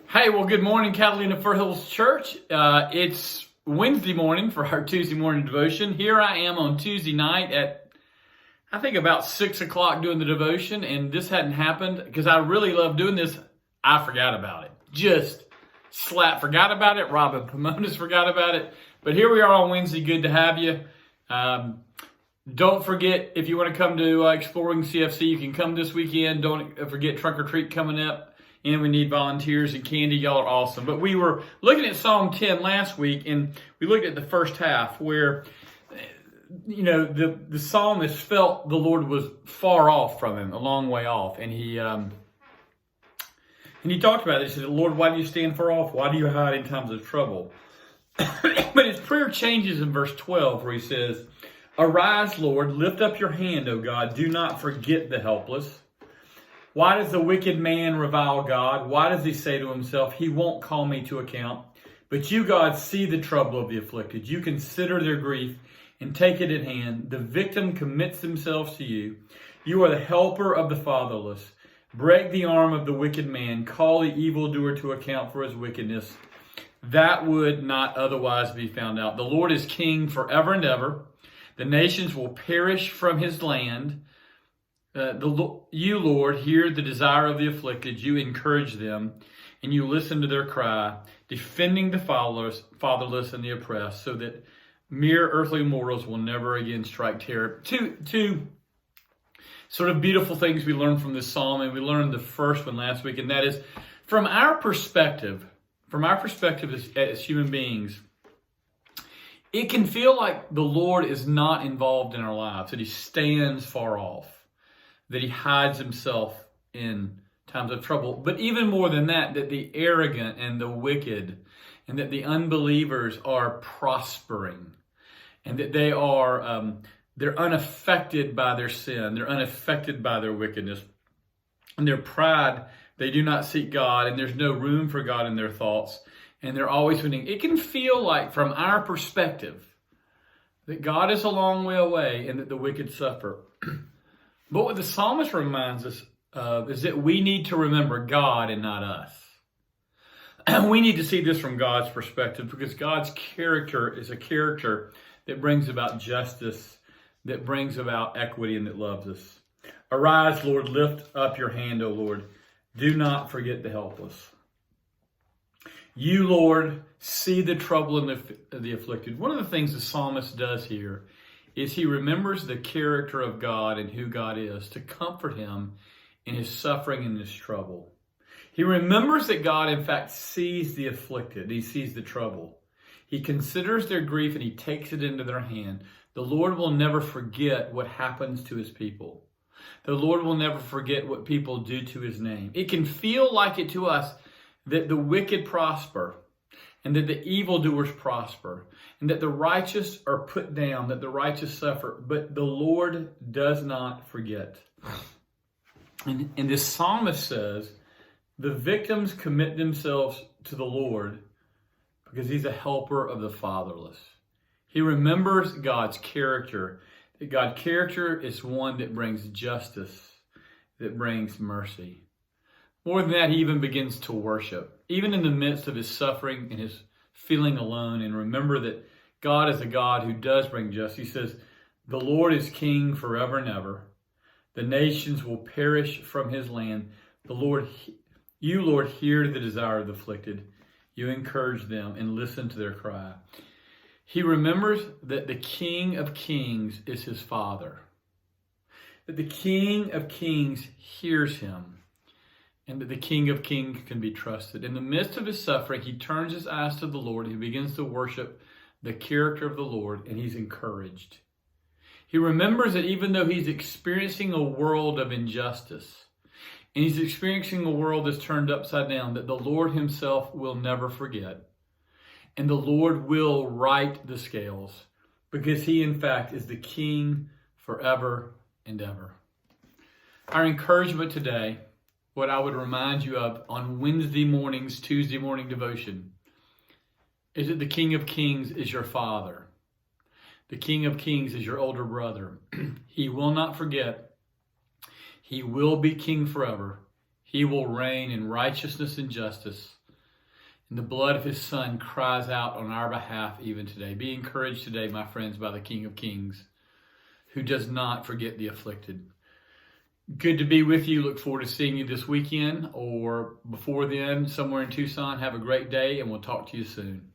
Hey, well, good morning, Catalina Fur Hills Church. It's Wednesday morning for our Tuesday morning devotion. Here I am on Tuesday night at, I think, about 6 o'clock doing the devotion, and this hadn't happened because I really love doing this. I forgot about it. Just forgot about it. Robin Pomonas forgot about it. But here we are on Wednesday. Good to have you. Don't forget, if you want to come to Exploring CFC, you can come this weekend. Don't forget Trunk or Treat coming up. And we need volunteers and candy. Y'all are awesome. But we were looking at Psalm 10 last week, and we looked at the first half where, the psalmist felt the Lord was far off from him, a long way off. And he talked about it. He said, Lord, why do you stand far off? Why do you hide in times of trouble? But his prayer changes in verse 12 where he says, Arise, Lord, lift up your hand, O God. Do not forget the helpless. Why does the wicked man revile God? Why does he say to himself, He won't call me to account? But you, God, see the trouble of the afflicted. You consider their grief and take it in hand. The victim commits themselves to you. You are the helper of the fatherless. Break the arm of the wicked man. Call the evildoer to account for his wickedness. That would not otherwise be found out. The Lord is king forever and ever. The nations will perish from his land. You, Lord, hear the desire of the afflicted. You encourage them, and you listen to their cry, defending the fatherless and the oppressed, so that mere earthly mortals will never again strike terror. Two sort of beautiful things we learned from this psalm, and we learned the first one last week, and that is from our perspective as human beings, it can feel like the Lord is not involved in our lives, that he stands far off, that he hides himself in times of trouble. But even more than that, that the arrogant and the wicked and that the unbelievers are prospering and that they are, they're unaffected by their sin. They're unaffected by their wickedness. And their pride, they do not seek God, and there's no room for God in their thoughts. And they're always winning. It can feel like, from our perspective, that God is a long way away and that the wicked suffer. But what the psalmist reminds us of is that we need to remember God and not us. And we need to see this from God's perspective, because God's character is a character that brings about justice, that brings about equity, and that loves us. Arise, Lord, lift up your hand, O Lord. Do not forget the helpless. You, Lord, see the trouble in the afflicted. One of the things the psalmist does here is he remembers the character of God and who God is to comfort him in his suffering and his trouble. He remembers that God, in fact, sees the afflicted. He sees the trouble. He considers their grief and he takes it into their hand. The Lord will never forget what happens to his people. The Lord will never forget what people do to his name. It can feel like it to us that the wicked prosper, and that the evildoers prosper, and that the righteous are put down, that the righteous suffer. But the Lord does not forget. And this psalmist says, the victims commit themselves to the Lord because he's a helper of the fatherless. He remembers God's character, that God's character is one that brings justice, that brings mercy. More than that, he even begins to worship, even in the midst of his suffering and his feeling alone. And remember that God is a God who does bring justice. He says, the Lord is king forever and ever. The nations will perish from his land. You, Lord, hear the desire of the afflicted. You encourage them and listen to their cry. He remembers that the King of Kings is his Father, that the King of Kings hears him, and that the King of Kings can be trusted. In the midst of his suffering, he turns his eyes to the Lord. He begins to worship the character of the Lord, and he's encouraged. He remembers that even though he's experiencing a world of injustice, and he's experiencing a world that's turned upside down, that the Lord himself will never forget. And the Lord will right the scales, because he, in fact, is the King forever and ever. Our encouragement today, what I would remind you of on Wednesday morning's Tuesday morning devotion, is that the King of Kings is your Father. The King of Kings is your older brother. He will not forget. He will be king forever. He will reign in righteousness and justice. And the blood of his Son cries out on our behalf even today. Be encouraged today, my friends, by the King of Kings, who does not forget the afflicted. Good to be with you. Look forward to seeing you this weekend or before then, somewhere in Tucson. Have a great day, and we'll talk to you soon.